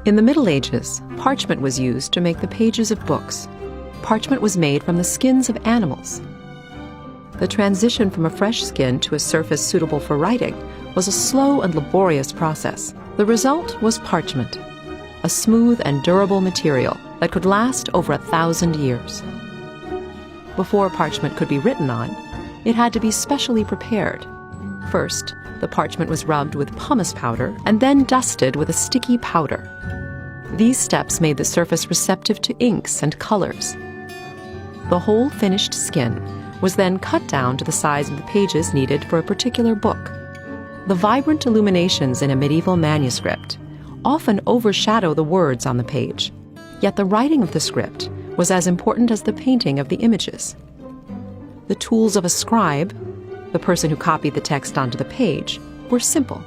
In the Middle Ages, parchment was used to make the pages of books. Parchment was made from the skins of animals. The transition from a fresh skin to a surface suitable for writing was a slow and laborious process. The result was parchment, a smooth and durable material that could last over 1,000 years. Before parchment could be written on, it had to be specially prepared. First, the parchment was rubbed with pumice powder and then dusted with a sticky powder. These steps made the surface receptive to inks and colors. The whole finished skin was then cut down to the size of the pages needed for a particular book. The vibrant illuminations in a medieval manuscript often overshadow the words on the page, yet the writing of the script was as important as the painting of the images. The tools of a scribe, the person who copied the text onto the page, were simple.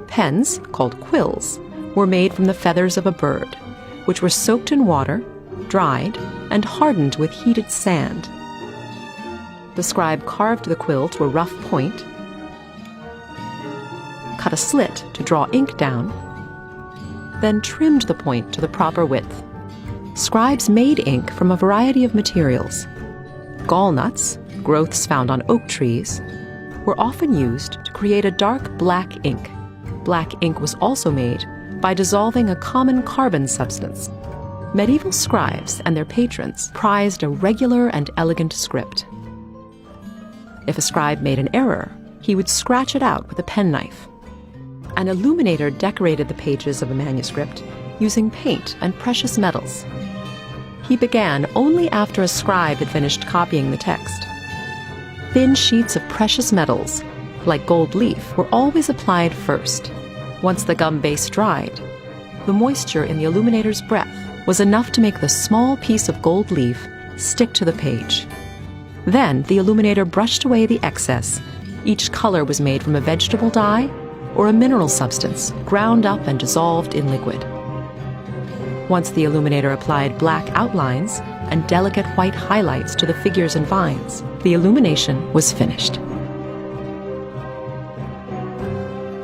Pens, called quills, were made from the feathers of a bird, which were soaked in water, dried, and hardened with heated sand. The scribe carved the quill to a rough point, cut a slit to draw ink down, then trimmed the point to the proper width. Scribes made ink from a variety of materials. Gallnuts, growths found on oak trees, were often used to create a dark black ink. Black ink was also made by dissolving a common carbon substance. Medieval scribes and their patrons prized a regular and elegant script. If a scribe made an error, he would scratch it out with a penknife. An illuminator decorated the pages of a manuscript using paint and precious metals. He began only after a scribe had finished copying the text. Thin sheets of precious metals, like gold leaf, were always applied first. Once the gum base dried, the moisture in the illuminator's breath was enough to make the small piece of gold leaf stick to the page. Then the illuminator brushed away the excess. Each color was made from a vegetable dye or a mineral substance ground up and dissolved in liquid. Once the illuminator applied black outlines and delicate white highlights to the figures and vines, the illumination was finished.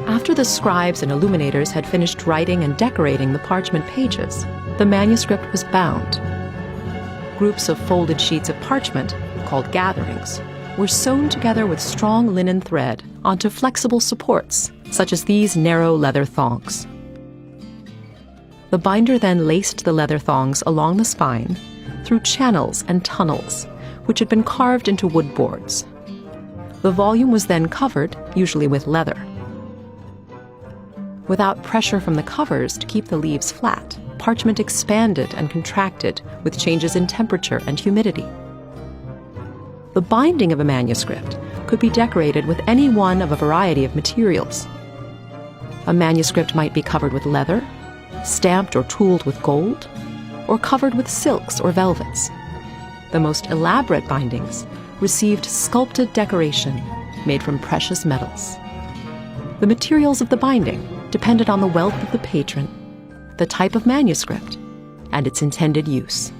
After the scribes and illuminators had finished writing and decorating the parchment pages, the manuscript was bound. Groups of folded sheets of parchment, called gatherings, were sewn together with strong linen thread onto flexible supports, such as these narrow leather thongs. The binder then laced the leather thongs along the spine through channels and tunnels, which had been carved into wood boards. The volume was then covered, usually with leather. Without pressure from the covers to keep the leaves flat, parchment expanded and contracted with changes in temperature and humidity. The binding of a manuscript could be decorated with any one of a variety of materials. A manuscript might be covered with leather, stamped or tooled with gold, or covered with silks or velvets. The most elaborate bindings received sculpted decoration made from precious metals. The materials of the binding depended on the wealth of the patron, the type of manuscript, and its intended use.